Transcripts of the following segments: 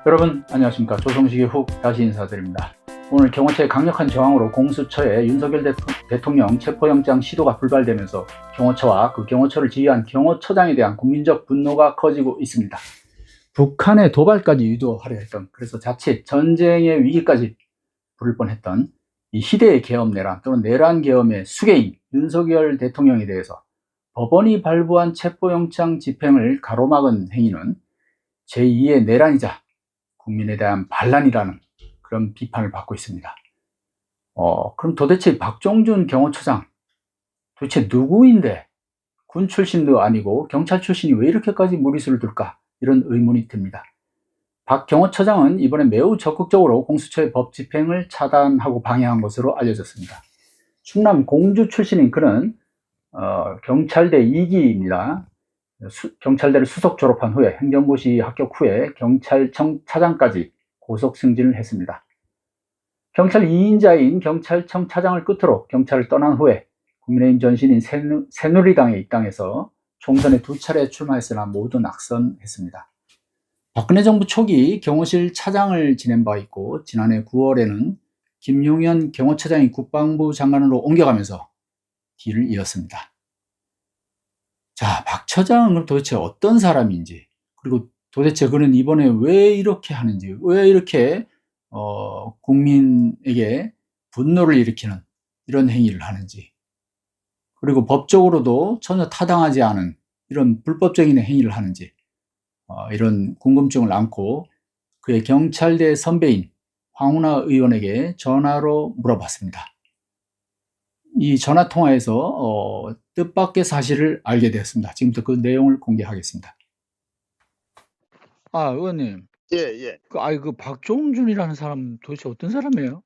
여러분 안녕하십니까. 조성식의 훅 다시 인사드립니다. 오늘 경호처의 강력한 저항으로 공수처에 윤석열 대통령 체포영장 시도가 불발되면서 경호처와 그 경호처를 지휘한 경호처장에 대한 국민적 분노가 커지고 있습니다. 북한의 도발까지 유도하려 했던, 그래서 자칫 전쟁의 위기까지 부를 뻔했던 이 희대의 계엄 내란 또는 내란 계엄의 수괴인 윤석열 대통령에 대해서 법원이 발부한 체포영장 집행을 가로막은 행위는 제2의 내란이자 국민에 대한 반란이라는 그런 비판을 받고 있습니다. 그럼 도대체 박종준 경호처장 도대체 누구인데 군 출신도 아니고 경찰 출신이 왜 이렇게까지 무리수를 둘까, 이런 의문이 듭니다. 박 경호처장은 이번에 매우 적극적으로 공수처의 법 집행을 차단하고 방해한 것으로 알려졌습니다. 충남 공주 출신인 그는 경찰대 2기입니다. 경찰대를 수석 졸업한 후에 행정고시 합격 후에 경찰청 차장까지 고속 승진을 했습니다. 경찰 2인자인 경찰청 차장을 끝으로 경찰을 떠난 후에 국민의힘 전신인 새누리당에 입당해서 총선에 2차례 출마했으나 모두 낙선했습니다. 박근혜 정부 초기 경호실 차장을 지낸 바 있고, 지난해 9월에는 김용현 경호처장이 국방부 장관으로 옮겨가면서 뒤를 이었습니다. 자, 박 처장은 도대체 어떤 사람인지, 그리고 도대체 그는 이번에 왜 이렇게 하는지, 왜 이렇게 국민에게 분노를 일으키는 이런 행위를 하는지, 그리고 법적으로도 전혀 타당하지 않은 이런 불법적인 행위를 하는지, 이런 궁금증을 안고 그의 경찰대 선배인 황운하 의원에게 전화로 물어봤습니다. 이 전화 통화에서 뜻밖의 사실을 알게 되었습니다. 지금부터 그 내용을 공개하겠습니다. 의원님. 예. 그 박종준이라는 사람 도대체 어떤 사람이에요?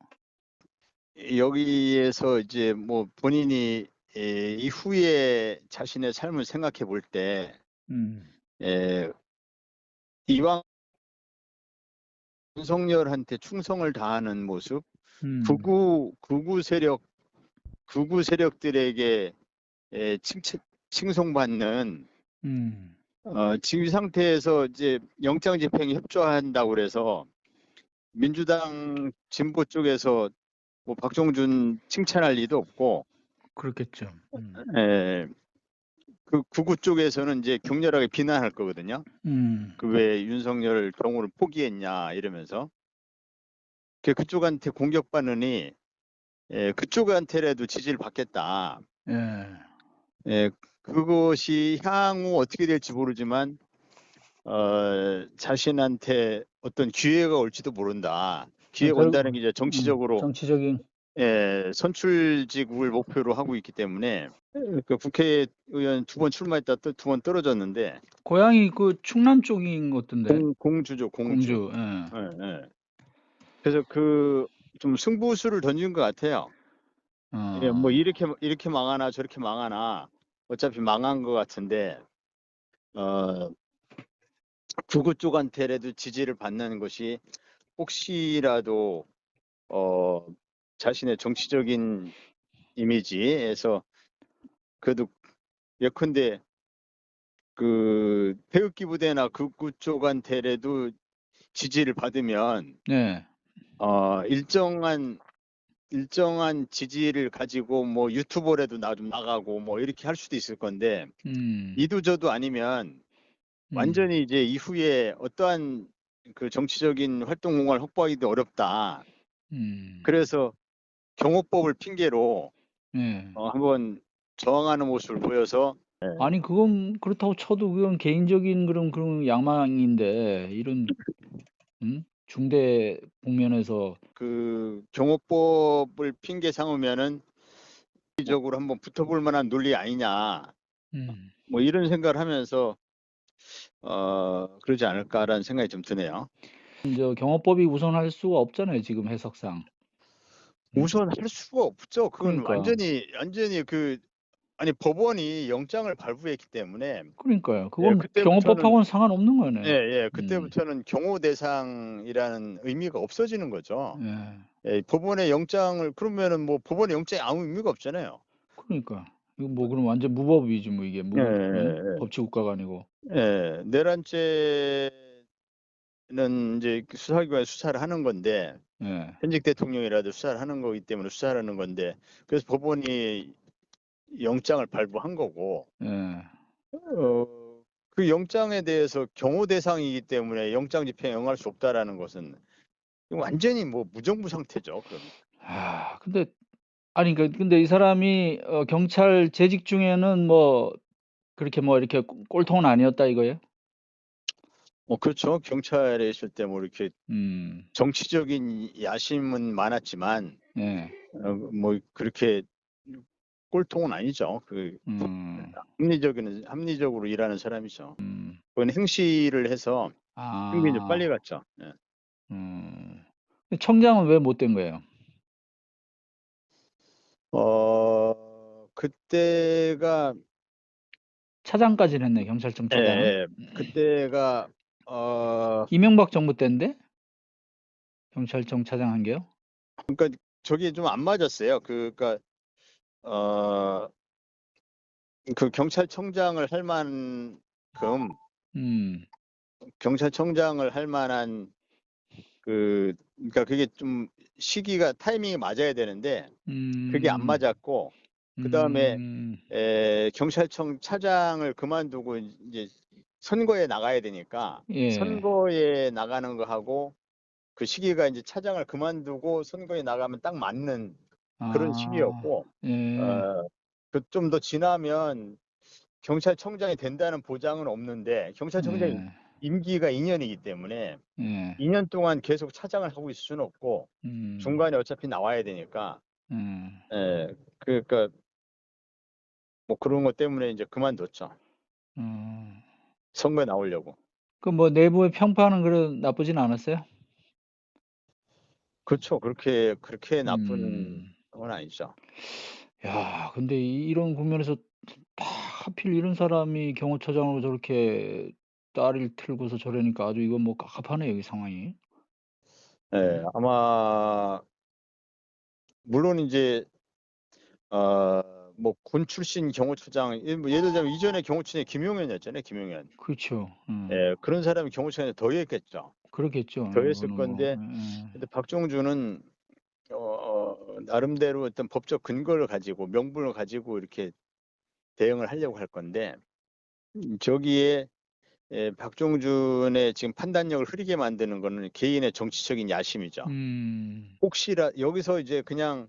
여기에서 이제 뭐 본인이 이후에 자신의 삶을 생각해 볼 때, 이왕 윤석열한테 충성을 다하는 모습, 극우 세력들에게 칭송받는 지휘 상태에서 이제 영장 집행에 협조한다고 그래서 민주당 진보 쪽에서 뭐 박종준 칭찬할 리도 없고, 그렇겠죠. 그 극우 쪽에서는 이제 격렬하게 비난할 거거든요. 그 왜 윤석열 경우를 포기했냐 이러면서. 그쪽한테 공격받느니 그쪽한테라도 지지를 받겠다. 그것이 향후 어떻게 될지 모르지만 자신한테 어떤 기회가 올지도 모른다. 기회가 온다는 게 이제 정치적으로 선출직을 목표로 하고 있기 때문에, 그 국회의원 2번 출마했다 또 2번 떨어졌는데, 고향이 그 충남 쪽인 것 같던데. 공주죠, 공주. 예. 그래서 좀 승부수를 던진 것 같아요. 뭐 이렇게 망하나 저렇게 망하나 어차피 망한 것 같은데, 극우 쪽한테라도 지지를 받는 것이 혹시라도 자신의 정치적인 이미지에서 그래도 예컨대 그 태극기 부대나 극우 쪽한테라도 지지를 받으면 일정한 지지를 가지고 뭐 유튜버라도 좀 나가고 뭐 이렇게 할 수도 있을 건데, 이도저도 아니면 완전히 이제 이후에 어떠한 그 정치적인 활동 공간을 확보하기도 어렵다. 그래서 경호법을 핑계로 한번 저항하는 모습을 보여서. 아니 그건 그렇다고 쳐도 그건 개인적인 그런 양망인데, 이런 중대 국면에서 그 경호법을 핑계 삼으면은 적으로 한번 붙어볼 만한 논리 아니냐, 뭐 이런 생각을 하면서 그러지 않을까라는 생각이 좀 드네요. 경호법이 우선할 수가 없잖아요, 지금 해석상. 우선할 수가 없죠. 그건 그러니까. 완전히 아니 법원이 영장을 발부했기 때문에. 그러니까요. 그건 그때부터는, 경호법하고는 상관없는 거네. 그때부터는 경호 대상이라는 의미가 없어지는 거죠. 법원의 영장을, 그러면은 뭐 법원의 영장이 아무 의미가 없잖아요. 그러니까 이거 뭐 그럼 완전 무법이지 뭐, 이게 법치 국가가 아니고. 내란죄 이제 수사기관이 수사를 하는 건데 예. 현직 대통령이라도 수사를 하는 거기 때문에 수사를 하는 건데 그래서 법원이 영장을 발부한 거고 예. 그 영장에 대해서 경호 대상이기 때문에 영장 집행에 응할 수 없다라는 것은 완전히 뭐 무정부 상태죠. 그럼. 근데 아니 근데 이 사람이 경찰 재직 중에는 뭐 그렇게 뭐 이렇게 꼴통은 아니었다 이거예요? 그렇죠. 경찰에 있을 때 뭐 이렇게 음. 정치적인 야심은 많았지만 예. 뭐 그렇게 꼴통은 아니죠. 음. 합리적으로 일하는 사람이죠. 음. 그건 행시를 해서 형이 좀 빨리 아. 갔죠. 예. 음. 청장은 왜 못 된 거예요? 그때가 차장까지는 했네, 경찰청 예, 차장은. 예. 그때가 이명박 정부 때인데? 경찰청 차장 한 게요? 그러니까 저게 좀 안 맞았어요. 그러니까 그 경찰청장을 할 만큼 음. 경찰청장을 할 만한 그러니까 그게 좀 시기가 타이밍이 맞아야 되는데 그게 안 음. 맞았고 그다음에 경찰청 차장을 그만두고 이제 선거에 나가야 되니까 예. 선거에 나가는 거 하고 그 시기가 이제 차장을 그만두고 선거에 나가면 딱 맞는 그런 아. 시기였고 예. 좀 더 지나면 경찰청장이 된다는 보장은 없는데 경찰청장이 예. 임기가 2년이기 때문에 예. 2년 동안 계속 차장을 하고 있을 수는 없고 음. 중간에 어차피 나와야 되니까 음. 그러니까 뭐 그런 것 때문에 이제 그만뒀죠. 음. 선거에 나오려고. 그 뭐 내부의 평판은 나쁘진 않았어요? 그렇죠. 그렇게 나쁜 음. 건 아니죠. 야, 근데 이런 국면에서 하필 이런 사람이 경호처장으로 저렇게 다리를 틀고서 저러니까 아주 이건 뭐 깝깝하네요, 이 상황이. 아마 물론 이제 뭐 군 출신 경호처장 뭐 예를 들자면 이전에 경호처장이 김용현이었잖아요. 김용현. 그렇죠. 그런 사람이 경호처장에 더 했겠죠. 더했겠죠. 더 했을 이거는 뭐. 건데 근데 박종준은 나름대로 어떤 법적 근거를 가지고 명분을 가지고 이렇게 대응을 하려고 할 건데 저기에 박종준의 지금 판단력을 흐리게 만드는 거는 개인의 정치적인 야심이죠. 혹시라 여기서 이제 그냥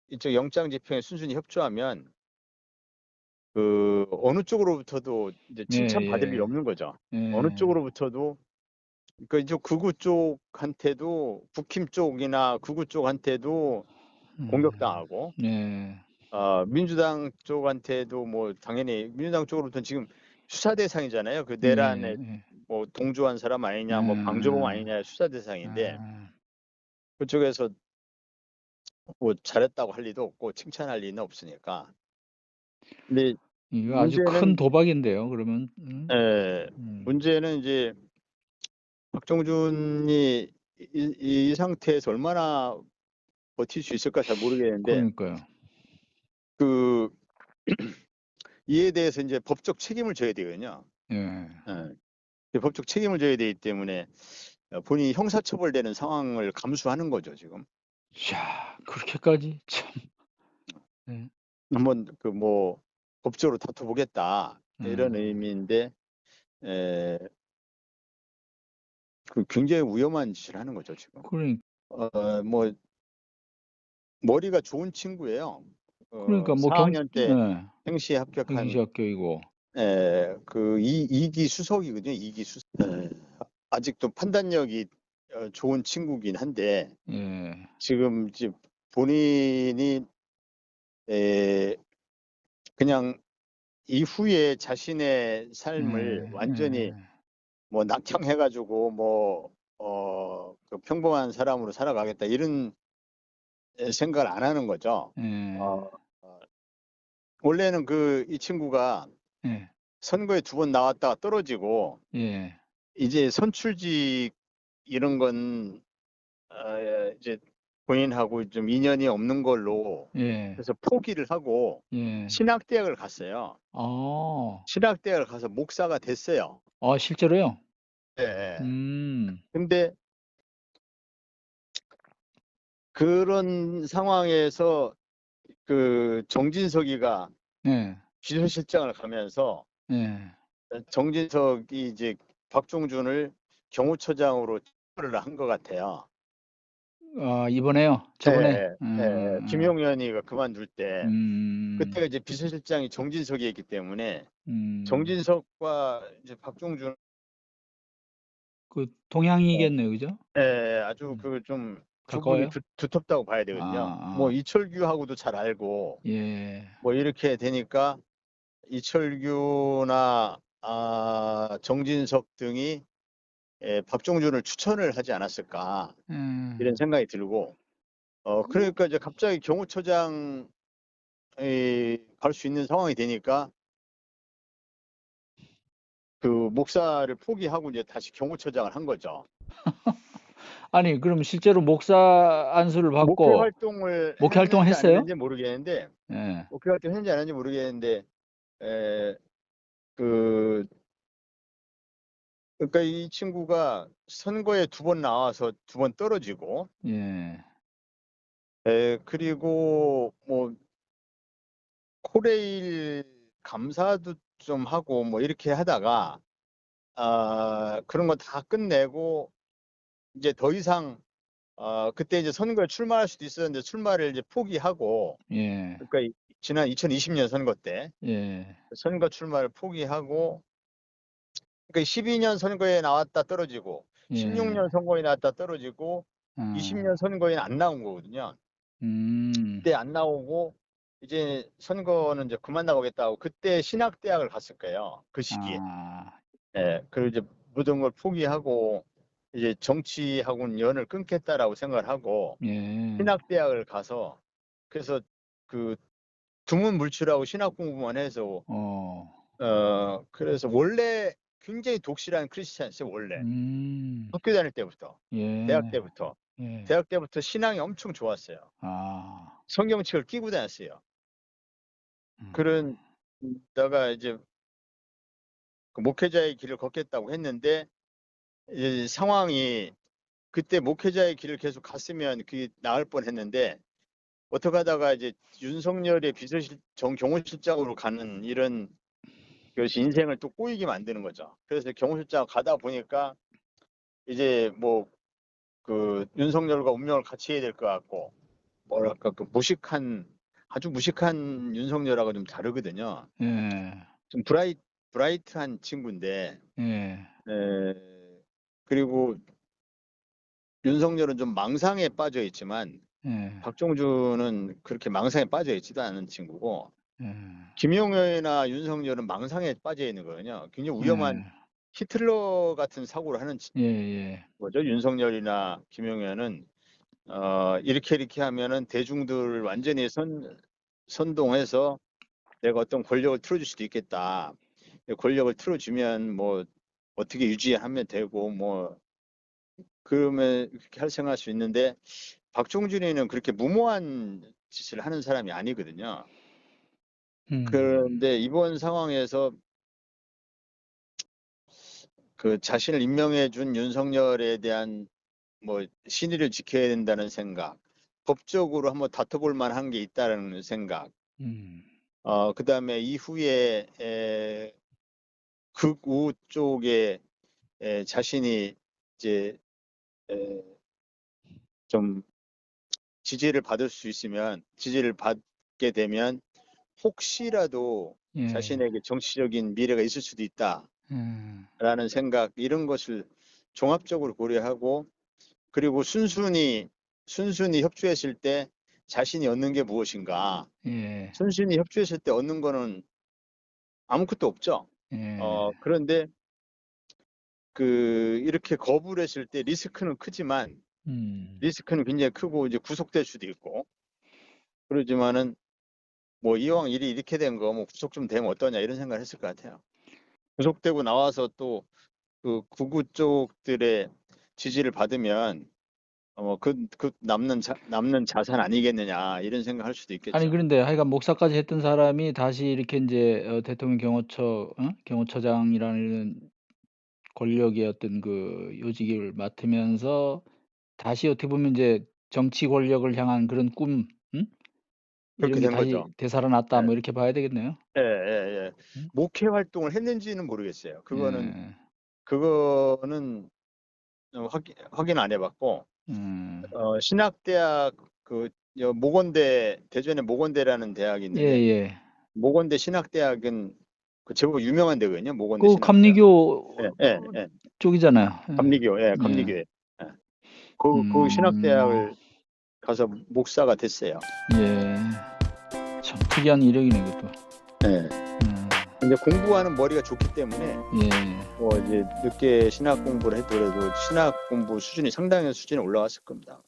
이쪽 영장 집행에 순순히 협조하면 어느 쪽으로부터도 이제 예, 칭찬받을 일이 예. 없는 거죠. 예. 어느 쪽으로부터도 그러니까 이쪽 극우 쪽한테도 국힘 쪽이나 극우 쪽한테도 공격당하고 예. 민주당 쪽한테도 뭐 당연히 민주당 쪽으로부터는 지금 수사 대상이잖아요. 그 예. 내란에 예. 뭐 동조한 사람 아니냐, 뭐 방조범 아니냐 수사 대상인데 그쪽에서 뭐 잘했다고 할 리도 없고 칭찬할 리는 없으니까. 근데 이거 아주 큰 문제는 도박인데요, 그러면. 문제는 이제 박정준이 이 상태에서 얼마나 버틸 수 있을까 잘 모르겠는데 그러니까요. 이에 대해서 이제 법적 책임을 져야 되거든요. 예. 법적 책임을 져야 되기 때문에 본인이 형사처벌되는 상황을 감수하는 거죠, 지금. 야, 그렇게까지 참. 예. 한번 뭐 법적으로 다퉈보겠다 이런 의미인데 굉장히 위험한 짓을 하는 거죠, 지금. 뭐 머리가 좋은 친구예요. 그러니까 뭐 4학년 때 예. 행시에 합격한 행시학교이고. 이기 수석이거든요. 이기 수석. 아직도 판단력이 좋은 친구긴 한데 예. 지금 이제 본인이 그냥 이후에 자신의 삶을 완전히 뭐 낙향해가지고 그 평범한 사람으로 살아가겠다 이런 생각을 안 하는 거죠. 원래는 이 친구가 예. 선거에 2번 나왔다가 떨어지고 예. 이제 선출직 이런 건 이제 본인하고 좀 인연이 없는 걸로 예. 그래서 포기를 하고 예. 신학대학을 갔어요. 아. 신학대학을 가서 목사가 됐어요. 실제로요? 예. 음. 근데 그런 상황에서 그 정진석이가 네. 비서실장을 가면서 네. 정진석이 이제 박종준을 경호처장으로 처를 한 것 같아요. 아, 이번에요? 예, 저번에? 김용현이가 그만둘 때 음. 그때가 이제 비서실장이 정진석이었기 때문에 음. 정진석과 이제 박종준 그 동양이겠네요, 그죠? 아주 그 좀 두 분이 가까워요? 두텁다고 봐야 아, 되거든요. 뭐 아. 이철규하고도 잘 알고 예. 뭐 이렇게 되니까 이철규나 정진석 등이 박종준을 추천을 하지 않았을까 음. 이런 생각이 들고 그러니까 이제 갑자기 경호처장이 갈 수 있는 상황이 되니까 그 목사를 포기하고 이제 다시 경호처장을 한 거죠. 아니, 그럼 실제로 목사 안수를 목회 받고 활동을 목회 활동을 했는지 안 했어요? 했는지 모르겠는데 예. 목회 활동 했는지 안 했는지 모르겠는데 에, 그 그러니까 이 친구가 선거에 2번 나와서 2번 떨어지고 예. 그리고 뭐 코레일 감사도 좀 하고 뭐 이렇게 하다가 그런 거 다 끝내고 이제 더 이상 그때 이제 선거에 출마할 수도 있었는데 출마를 이제 포기하고 예. 그러니까 지난 2020년 선거 때 예. 선거 출마를 포기하고 그러니까 12년 선거에 나왔다 떨어지고 예. 16년 선거에 나왔다 떨어지고 아. 20년 선거에는 안 나온 거거든요. 음. 그때 안 나오고 이제 선거는 이제 그만 나오겠다고 그때 신학대학을 갔을 거예요. 그 시기에. 아. 그리고 이제 모든 걸 포기하고 이제 정치하고는 연을 끊겠다라고 생각을 하고 예. 신학대학을 가서 그래서 그 두문 물질하고 신학 공부만 해서 어. 그래서 원래 굉장히 독실한 크리스찬이었어요. 원래 음. 학교 다닐 때부터 대학 예. 때부터 예. 대학 때부터 신앙이 엄청 좋았어요. 아. 성경책을 끼고 다녔어요. 음. 그런 다가 이제 그 목회자의 길을 걷겠다고 했는데 이 상황이 그때 목회자의 길을 계속 갔으면 그게 나을 뻔했는데 어떻게 하다가 이제 윤석열의 경호실장으로 가는 이런 것이 인생을 또 꼬이게 만드는 거죠. 그래서 경호실장 가다 보니까 이제 뭐 그 윤석열과 운명을 같이 해야 될 것 같고 뭐랄까 그 아주 무식한 윤석열하고 좀 다르거든요. 예. 좀 브라이트한 친구인데 예. 그리고 윤석열은 좀 망상에 빠져 있지만 예. 박종준은 그렇게 망상에 빠져 있지도 않은 친구고 예. 김용현이나 윤석열은 망상에 빠져 있는 거거든요. 굉장히 위험한 예. 히틀러 같은 사고를 하는 예예. 거죠. 윤석열이나 김용현은 이렇게 하면은 대중들을 완전히 선동해서 내가 어떤 권력을 틀어줄 수도 있겠다. 권력을 틀어주면 뭐 어떻게 유지하면 되고 뭐 그러면 그렇게 생각할 수 있는데 박종준이는 그렇게 무모한 짓을 하는 사람이 아니거든요. 음. 그런데 이번 상황에서 그 자신을 임명해 준 윤석열에 대한 뭐 신의를 지켜야 된다는 생각, 법적으로 한번 다퉈볼 만한 게 있다는 생각, 음. 그다음에 이후에 극우 쪽에 자신이 이제 에, 좀 지지를 받을 수 있으면 지지를 받게 되면 혹시라도 예. 자신에게 정치적인 미래가 있을 수도 음. 있다라는 생각 이런 것을 종합적으로 고려하고 그리고 순순히 협조했을 때 자신이 얻는 게 무엇인가? 예. 순순히 협조했을 때 얻는 거는 아무것도 없죠. 예. 그런데 그 이렇게 거부를 했을 때 리스크는 크지만 음. 리스크는 굉장히 크고 이제 구속될 수도 있고 그러지만은 뭐 이왕 일이 이렇게 된 거 뭐 구속 좀 되면 어떠냐 이런 생각을 했을 것 같아요. 구속되고 나와서 또 그 구구 쪽들의 지지를 받으면 그 남는 자산 아니겠느냐 이런 생각할 수도 아니, 있겠죠. 그런데 하여간 목사까지 했던 사람이 다시 이렇게 인제 대통령 경호처장이라는 권력의 어떤 그 요직을 맡으면서 다시 어떻게 보면 이제 정치 권력을 향한 그런 꿈, 응? 이런 그렇게 게 된 다시 거죠. 되살아났다 예. 뭐 이렇게 봐야 되겠네요. 예예예. 음? 목회 활동을 했는지는 모르겠어요. 예. 그거는 확인 안 해봤고 음. 신학대학 모건대 대전에 모건대라는 대학이 있는데 예예. 모건대 신학대학은 그 제법 유명한 데거든요. 모건대 그 신학대학. 감리교 예, 예, 예. 쪽이잖아요. 감리교, 예, 예. 예. 감리교회. 예. 그 음. 신학대학을 가서 목사가 됐어요. 예. 참 특이한 이력이네 그것도. 예. 근데 공부하는 머리가 좋기 때문에 예. 뭐 이제 늦게 신학 공부를 했더라도 신학 공부 수준이 상당한 수준에 올라왔을 겁니다.